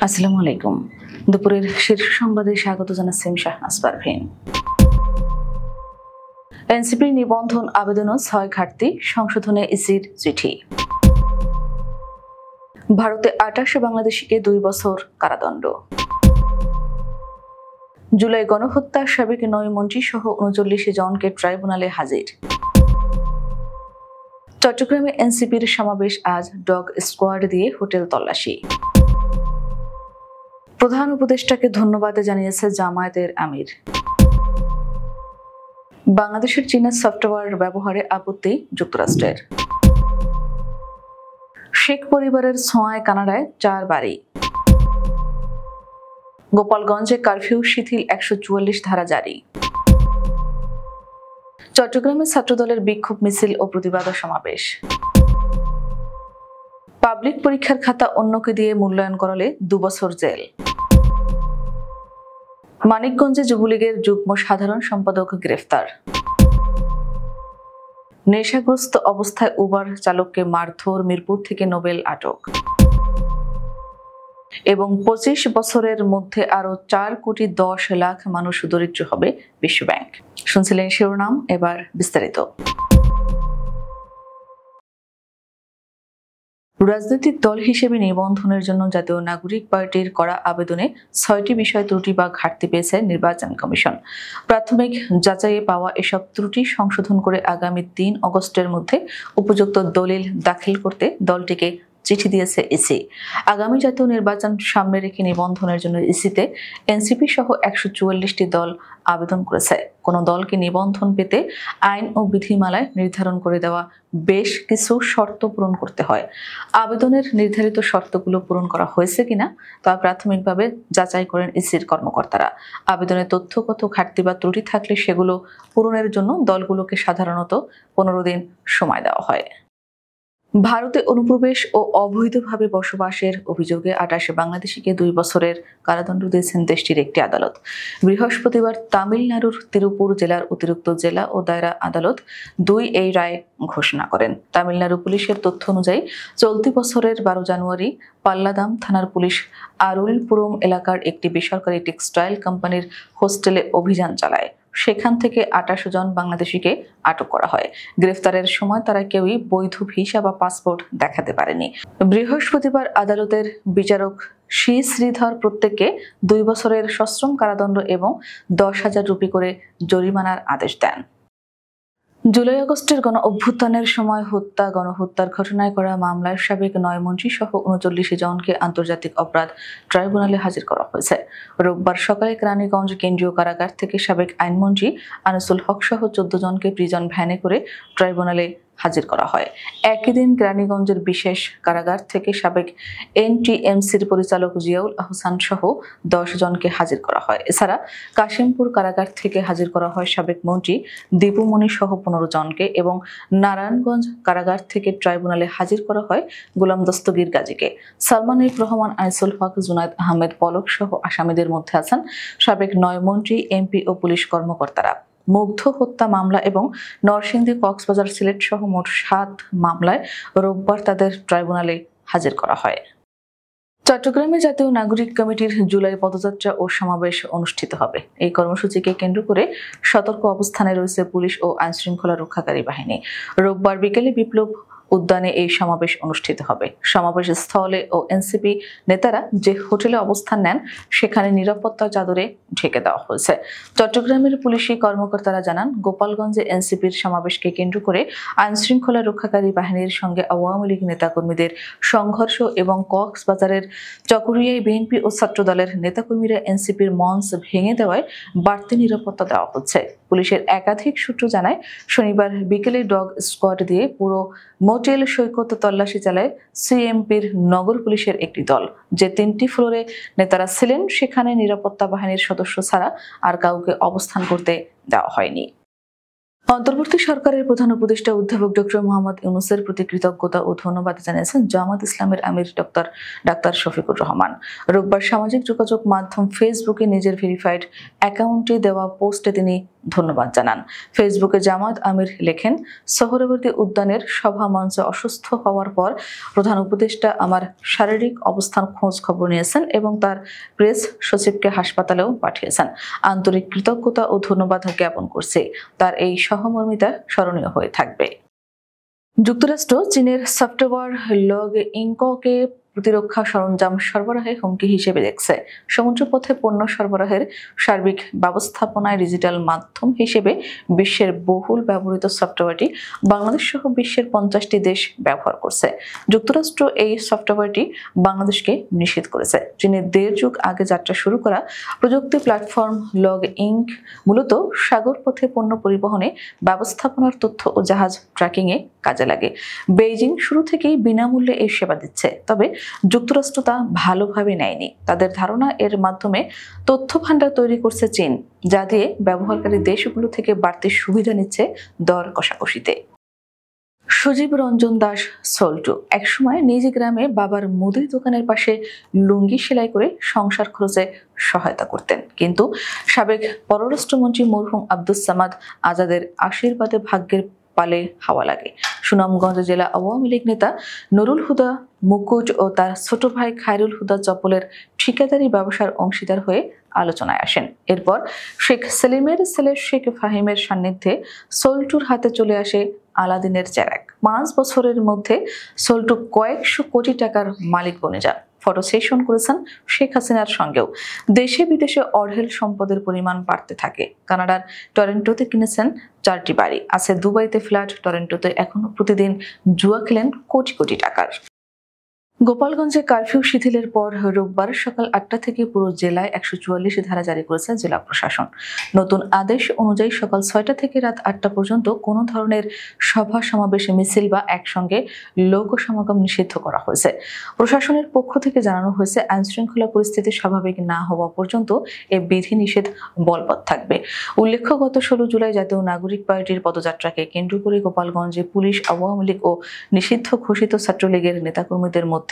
আসসালামু আলাইকুম। দুপুরের শীর্ষ সংবাদে স্বাগত জানাচ্ছি শাহনাজ পারভীন। এনসিপি নিবন্ধন আবেদনও ৬ ঘাটতি, সংশোধনে ইসির চিঠি। ভারতে ২৮ বাংলাদেশিকে ২ বছর কারাদণ্ড। জুলাই গণহত্যা, সাবেক ৯ মন্ত্রী সহ ৩৯ জনকে ট্রাইব্যুনালে হাজির। চট্টগ্রামে এনসিপির সমাবেশ, আজ ডগ স্কোয়াড দিয়ে হোটেল তল্লাশি। প্রধান উপদেষ্টাকে ধন্যবাদ জানিয়েছে জামায়াতের আমির। বাংলাদেশের চীনা সফটওয়্যার ব্যবহারে আপত্তি যুক্তরাষ্ট্রের। শেখ পরিবারের ছোঁয়ায় কানাডায় ৪ বাড়ি। গোপালগঞ্জে কারফিউ শিথিল, ১৪৪ ধারা জারি। চট্টগ্রামে ছাত্রদলের বিক্ষোভ মিছিল ও প্রতিবাদ সমাবেশ। পাবলিক পরীক্ষার খাতা অন্যকে দিয়ে মূল্যায়ন করালে ২ বছর জেল। মানিকগঞ্জে যুবলীগের যুগ্ম সাধারণ সম্পাদক গ্রেফতার। নেশাগ্রস্ত অবস্থায় উবার চালককে মারধর, মিরপুর থেকে নোবেল আটক। এবং ২৫ বছরের মধ্যে আরো ৪,১০,০০,০০০ মানুষ দরিদ্র হবে বিশ্বব্যাংক। শুনছিলেন শিরোনাম, এবার বিস্তারিত। রাজনৈতিক দল হিসেবে নিবন্ধনের জন্য জাতীয় নাগরিক পার্টির করা আবেদনে ৬টি বিষয় ত্রুটি বা ঘাটতি পেয়েছে নির্বাচন কমিশন। প্রাথমিক যাচাইয়ে পাওয়া এসব ত্রুটি সংশোধন করে আগামী ৩ আগস্টের মধ্যে উপযুক্ত দলিল দাখিল করতে দলটিকে চিঠি দিয়েছে ইসি। আগামী জাতীয় নির্বাচন সামনে রেখে নিবন্ধনের জন্য ইসিতে এনসিপি সহ ১৪৪টি দল আবেদন করেছে। কোন দলকে নিবন্ধন পেতে আইন ও বিধিমালায় নির্ধারণ করে দেওয়া বেশ কিছু শর্ত পূরণ করতে হয়। আবেদনের নির্ধারিত শর্তগুলো পূরণ করা হয়েছে কিনা তা প্রাথমিকভাবে যাচাই করেন ইসির কর্মকর্তারা। আবেদনে তথ্যগত ঘাটতি বা ত্রুটি থাকলে সেগুলো পূরণের জন্য দলগুলোকে সাধারণত ১৫ দিন সময় দেওয়া হয়। ভারতে অনুপ্রবেশ ও অবৈধভাবে বসবাসের অভিযোগে ২৮ বাংলাদেশিকে ২ বছরের কারাদণ্ড দিয়েছেন দেশটির একটি আদালত। বৃহস্পতিবার তামিলনাড়ুর তিরুপুর জেলার অতিরিক্ত জেলা ও দায়রা আদালত ২ এই রায় ঘোষণা করেন। তামিলনাড়ু পুলিশের তথ্য অনুযায়ী চলতি বছরের ১২ জানুয়ারি পাল্লাদাম থানার পুলিশ আরুলপুরম এলাকার একটি বেসরকারি টেক্সটাইল কোম্পানির হোস্টেলে অভিযান চালায়। সেখান থেকে ২৮ জন বাংলাদেশিকে আটক করা হয়। গ্রেফতারের সময় তারা কেউই বৈধ ভিসা বা পাসপোর্ট দেখাতে পারেনি। বৃহস্পতিবার আদালতের বিচারক শ্রীধর প্রত্যেককে ২ বছরের সশ্রম কারাদণ্ড এবং ১০,০০০ রুপি করে জরিমানার আদেশ দেন। জুলাই আগস্টের গণ অভ্যুত্থানের সময় গণহত্যার ঘটনায় করা মামলায় সাবেক ৯ মন্ত্রী সহ ৩৯ জনকে আন্তর্জাতিক অপরাধ ট্রাইব্যুনালে হাজির করা হয়েছে। রোববার সকালে কেরানীগঞ্জ কেন্দ্রীয় কারাগার থেকে সাবেক আইনমন্ত্রী আনিসুল হক সহ ১৪ জনকে প্রিজন ভ্যানে করে ট্রাইব্যুনালে হাজির করা হয়। একই দিন কেরানীগঞ্জের বিশেষ কারাগার থেকে সাবেক এনটিএমসির পরিচালক জিয়াউল আহসান সহ ১০ জনকে হাজির করা হয়। এছাড়া কাশিমপুর কারাগার থেকে হাজির করা হয় সাবেক মন্ত্রী দীপুমণি সহ ১৫ জনকে এবং নারায়ণগঞ্জ কারাগার থেকে ট্রাইব্যুনালে হাজির করা হয় গোলাম দস্তগীর গাজীকে। সালমান এফ রহমান, আনিসুল হক, জুনায়েদ আহমেদ পলক সহ আসামিদের মধ্যে আছেন সাবেক ৯ মন্ত্রী, এমপি ও পুলিশ কর্মকর্তারা। মুগ্ধ হত্যা মামলা এবং নরসিংদী, কক্সবাজার, সিলেট সহ মোট ৭ মামলায় রোববার তাদের ট্রাইব্যুনালে হাজির করা হয়। চট্টগ্রামে জাতীয় নাগরিক কমিটির জুলাই পদযাত্রা ও সমাবেশ অনুষ্ঠিত হবে। এই কর্মসূচিকে কেন্দ্র করে সতর্ক অবস্থানে রয়েছে পুলিশ ও আইনশৃঙ্খলা রক্ষাকারী বাহিনী। রোববার বিকেলে বিপ্লব উদ্যানে এই সমাবেশ অনুষ্ঠিত হবে। সমাবেশ স্থলে ও এনসিপি নেতারা যে হোটেলে অবস্থান নেন সেখানে নিরাপত্তা চাদরে ঢেকে দেওয়া হয়েছে। চট্টগ্রামের পুলিশি কর্মকর্তারা জানান, গোপালগঞ্জে এনসিপির সমাবেশকে কেন্দ্র করে আইনশৃঙ্খলা রক্ষাকারী বাহিনীর সঙ্গে আওয়ামী লীগ নেতাকর্মীদের সংঘর্ষ এবং কক্সবাজারের চকরিয়ায় বিএনপি ও ছাত্রদলের নেতাকর্মীরা এনসিপির মঞ্চ ভেঙে দেওয়ায় বাড়তি নিরাপত্তা দেওয়া হচ্ছে। পুলিশের একাধিক সূত্র জানায়, শনিবার বিকেলে ডগ স্কোয়াড দিয়ে পুরো মোটেল সৈকত তল্লাশি চালায় সিএমপির নগর পুলিশের একটি দল। যে ৩টি ফ্লোরে নেতারা ছিলেন সেখানে নিরাপত্তা বাহিনীর সদস্য ছাড়া আর কাউকে অবস্থান করতে দেওয়া হয়নি। অন্তর্বর্তী সরকারের প্রধান উপদেষ্টা অধ্যাপক ডক্টর মোহাম্মদ ইউনূসের প্রতি কৃতজ্ঞতা ও ধন্যবাদ জানিয়েছেন জামাত ইসলামের আমির ডাক্তার শফিকুর রহমান। রোববার সামাজিক যোগাযোগ মাধ্যম ফেসবুকে নিজের ভেরিফাইড অ্যাকাউন্টে দেওয়া পোস্টে তিনি ধন্যবাদ জানান। ফেসবুকে জামাত আমির লেখেন, সোহরাওয়ার্দী উদ্যানের সভা মঞ্চে অসুস্থ হওয়ার পর প্রধান উপদেষ্টা আমার শারীরিক অবস্থান খোঁজ খবর নিয়েছেন এবং তার প্রেস সচিবকে হাসপাতালেও পাঠিয়েছেন। আন্তরিক কৃতজ্ঞতা ও ধন্যবাদ জ্ঞাপন করছি। তার এই সহমর্মিতা স্মরণীয় হয়ে থাকবে। যুক্তরাষ্ট্র চীনের সফটওয়্যার লগ ইনককে প্রতিরক্ষা সরঞ্জাম সরবরাহে হুমকি হিসেবে দেখছে। সমুদ্রপথে পণ্য সরবরাহের সার্বিক ব্যবস্থাপনায় ডিজিটাল মাধ্যম হিসেবে বিশ্বের বহুল ব্যবহৃত সফটওয়্যারটি বাংলাদেশ সহ বিশ্বের 50টি দেশ ব্যবহার করছে। যুক্তরাষ্ট্র এই সফটওয়্যারটি বাংলাদেশকে নিষেধ করেছে। চীনের 1.5 যুগ আগে যাত্রা শুরু করা প্রযুক্তি প্ল্যাটফর্ম লগ ইনক মূলত সাগরপথে পণ্য পরিবহনে ব্যবস্থাপনার তথ্য ও জাহাজ ট্র্যাকিংয়ে কাজে লাগে। বেইজিং শুরু থেকেই বিনামূল্যে এই সেবা দিচ্ছে, তবে যুক্তরাষ্ট্র তা ভালোভাবে নেয়নি। তাদের ধারণা এর মাধ্যমে তথ্য ভান্ডার তৈরি করছে চীন, যা দিয়ে ব্যবহারকারী দেশগুলো থেকে বাড়তি সুবিধা নিচ্ছে দর কষাকষিতে। সজীব রঞ্জন দাস সল্টু একসময় নিজ গ্রামে বাবার মুদির দোকানের পাশে লুঙ্গি সেলাই করে সংসার খরচে সহায়তা করতেন, কিন্তু সাবেক পররাষ্ট্রমন্ত্রী মরহুম আব্দুস সামাদ আজাদের আশীর্বাদে ভাগ্যের পালে হাওয়া লাগে। সুনামগঞ্জ জেলা আওয়ামী লীগ নেতা নুরুল হুদা মুকুট ও তার ছোট ভাই খায়রুল হুদা চপলের ঠিকাদারি ব্যবসার অংশীদার হয়ে আলোচনায় আসেন। এরপর শেখ সেলিমের ছেলে শেখ ফাহিমের সান্নিধ্যে সল্টুর হাতে চলে আসে আলাদিনের চেরাগ। 5 বছরের মধ্যে সল্টু কয়েকশো কোটি টাকার মালিক বনে যান। ফটো সেশন করেছেন শেখ হাসিনার সঙ্গেও। দেশে বিদেশে অঢেল সম্পদের পরিমাণ বাড়তে থাকে। কানাডার টরেন্টোতে কিনেছেন 4টি বাড়ি, আছে দুবাইতে ফ্ল্যাট। টরেন্টোতে এখনো প্রতিদিন জুয়া খেলেন কোটি কোটি টাকার। গোপালগঞ্জে কারফিউ শিথিলের পর রোববার সকাল 8টা থেকে পুরো জেলায় 144 ধারা জারি করেছে জেলা প্রশাসন। নতুন আদেশ অনুযায়ী সকাল 6টা থেকে রাত 8টা পর্যন্ত কোনো ধরনের সভা সমাবেশ মিছিল বা একসঙ্গে লোক সমাগম নিষিদ্ধ করা হয়েছে। প্রশাসনের পক্ষ থেকে জানানো হয়েছে, আইনশৃঙ্খলা পরিস্থিতি স্বাভাবিক না হওয়া পর্যন্ত এ বিধি নিষেধ বলবৎ থাকবে। উল্লেখ্য, গত 16 জুলাই জাতীয় নাগরিক পার্টির পদযাত্রাকে কেন্দ্র করে গোপালগঞ্জে পুলিশ, আওয়ামী লীগ ও নিষিদ্ধ ঘোষিত ছাত্রলীগের নেতাকর্মীদের মধ্যে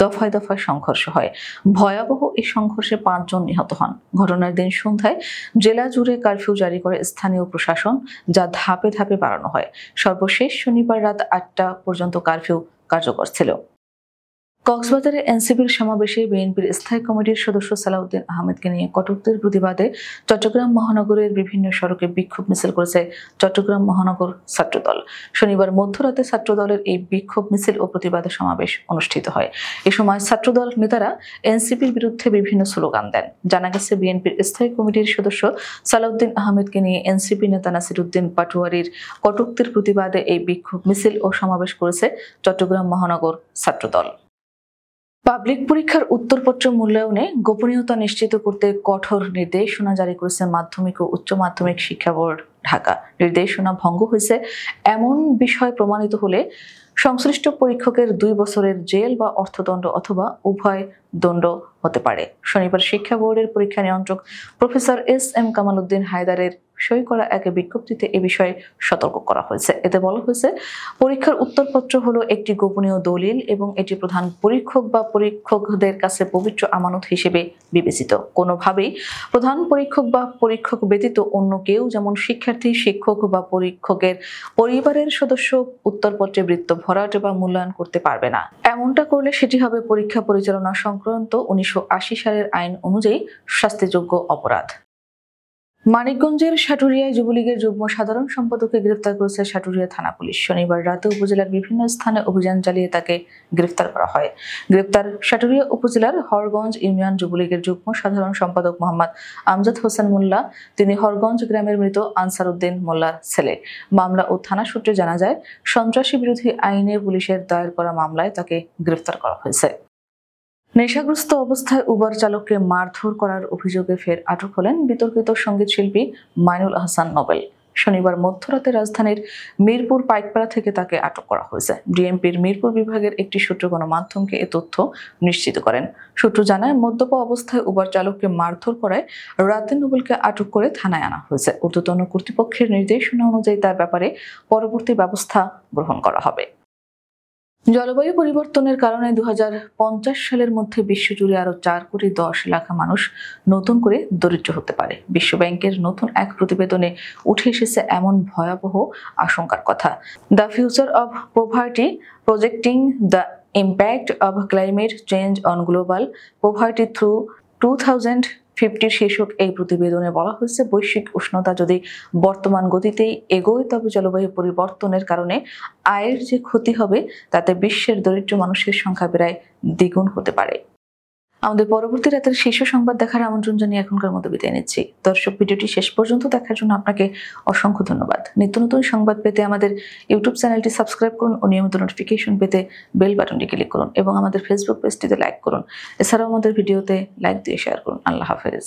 দফায় দফায় সংঘর্ষ হয়। ভয়াবহ এই সংঘর্ষে 5 জন নিহত হন। ঘটনার দিন সন্ধ্যায় জেলা জুড়ে কারফিউ জারি করে স্থানীয় প্রশাসন, যা ধাপে ধাপে বাড়ানো হয়। সর্বশেষ শনিবার রাত 8টা পর্যন্ত কারফিউ কার্যকর ছিল। কক্সবাজারে এনসিপির সমাবেশে বিএনপির স্থায়ী কমিটির সদস্য সালাউদ্দিন আহমেদকে নিয়ে কটূক্তির প্রতিবাদে চট্টগ্রাম মহানগরের বিভিন্ন সড়কে বিক্ষোভ মিছিল করেছে চট্টগ্রাম মহানগর ছাত্রদল। শনিবার মধ্যরাতে ছাত্রদলের এই বিক্ষোভ মিছিল ও প্রতিবাদ সমাবেশ অনুষ্ঠিত হয়। এ সময় ছাত্রদল নেতারা এনসিপির বিরুদ্ধে বিভিন্ন স্লোগান দেন। জানা গেছে, বিএনপির স্থায়ী কমিটির সদস্য সালাউদ্দিন আহমেদকে নিয়ে এনসিপি নেতা নাসিরউদ্দিন পাটোয়ারির কটূক্তির প্রতিবাদে এই বিক্ষোভ মিছিল ও সমাবেশ করেছে চট্টগ্রাম মহানগর ছাত্রদল। পাবলিক পরীক্ষার উত্তরপত্র মূল্যায়নে গোপনীয়তা নিশ্চিত করতে কঠোর নির্দেশনা জারি করেছে মাধ্যমিক ও উচ্চ মাধ্যমিক শিক্ষা বোর্ড ঢাকা। নির্দেশনা ভঙ্গ হয়েছে এমন বিষয় প্রমাণিত হলে সংশ্লিষ্ট পরীক্ষকের 2 বছরের জেল বা অর্থদণ্ড অথবা উভয় দণ্ড হতে পারে। শনিবার শিক্ষা বোর্ডের পরীক্ষা নিয়ন্ত্রক প্রফেসর এস.এম. কামাল উদ্দিন হায়দারের সই করা এক বিজ্ঞপ্তিতে এ বিষয়ে সতর্ক করা হয়েছে। এতে বলা হয়েছে, পরীক্ষার উত্তরপত্র হলো একটি গোপনীয় দলিল এবং এটি প্রধান পরীক্ষক বা পরীক্ষকদের কাছে পবিত্র আমানত হিসেবে বিবেচিত। কোনোভাবেই প্রধান পরীক্ষক বা পরীক্ষক ব্যতীত অন্য কেউ, যেমন শিক্ষার্থী, শিক্ষক বা পরীক্ষকের পরিবারের সদস্য, উত্তরপত্রে বৃত্ত ভরাট বা মূল্যায়ন করতে পারবে না। এমনটা করলে সেটি হবে পরীক্ষা পরিচালনা সংক্রান্ত 1980 সালের আইন অনুযায়ী শাস্তিযোগ্য অপরাধ। মানিকগঞ্জের সাটুরিয়ায় যুবলীগের যুগ্ম সাধারণ সম্পাদককে গ্রেফতার করেছে সাটুরিয়া থানা পুলিশ। শনিবার রাতে উপজেলার বিভিন্ন স্থানে অভিযান চালিয়ে তাকে গ্রেফতার করা হয়। গ্রেফতার সাটুরিয়া উপজেলার হরগঞ্জ ইউনিয়ন যুবলীগের যুগ্ম সাধারণ সম্পাদক মোহাম্মদ আমজাদ হোসেন মোল্লা। তিনি হরগঞ্জ গ্রামের মৃত আনসার উদ্দিন মোল্লার ছেলে। মামলা ও থানা সূত্রে জানা যায়, সন্ত্রাসী বিরোধী আইনে পুলিশের দায়ের করা মামলায় তাকে গ্রেফতার করা হয়েছে। নেশাগ্রস্ত অবস্থায় উবার চালককে মারধর করার অভিযোগে ফের আটক হলেন বিতর্কিত সঙ্গীত শিল্পী মাইনুল আহসান নোবেল। শনিবার মধ্যরাতে রাজধানীর মিরপুর পাইকপাড়া থেকে তাকে আটক করা হয়েছে। ডিএমপির মিরপুর বিভাগের একটি সূত্র গণমাধ্যমকে এ তথ্য নিশ্চিত করেন। সূত্র জানায়, মদ্যপ অবস্থায় উবার চালককে মারধর করায় রাতে নোবেলকে আটক করে থানায় আনা হয়েছে। ঊর্ধ্বতন কর্তৃপক্ষের নির্দেশনা অনুযায়ী তার ব্যাপারে পরবর্তী ব্যবস্থা গ্রহণ করা হবে। জলবায়ু পরিবর্তনের কারণে 2050 সালের মধ্যে বিশ্বজুড়ে আরো 4,10,00,000 মানুষ নতুন করে দরিদ্র হতে পারে। বিশ্বব্যাংকের নতুন এক প্রতিবেদনে উঠে এসেছে এমন ভয়াবহ আশঙ্কার কথা। The future of poverty projecting the impact of climate change on global poverty through 2050 শীর্ষক এই প্রতিবেদনে বলা হয়েছে, বৈশ্বিক উষ্ণতা যদি বর্তমান গতিতেই এগোয় তবে জলবায়ু পরিবর্তনের কারণে আয়ের যে ক্ষতি হবে তাতে বিশ্বের দরিদ্র মানুষের সংখ্যা প্রায় দ্বিগুণ হতে পারে। আমাদের পরবর্তী রাতের শীর্ষ সংবাদ দেখার আমন্ত্রণ জানিয়ে এখনকার মতো বিদায় নিচ্ছি। দর্শক, ভিডিওটি শেষ পর্যন্ত দেখার জন্য আপনাকে অসংখ্য ধন্যবাদ। নিত্য নতুন সংবাদ পেতে আমাদের ইউটিউব চ্যানেলটি সাবস্ক্রাইব করুন ও নিয়মিত নোটিফিকেশন পেতে বেল বাটনটি ক্লিক করুন এবং আমাদের ফেসবুক পেজটিতে লাইক করুন। এছাড়াও আমাদের ভিডিওতে লাইক দিয়ে শেয়ার করুন। আল্লাহ হাফেজ।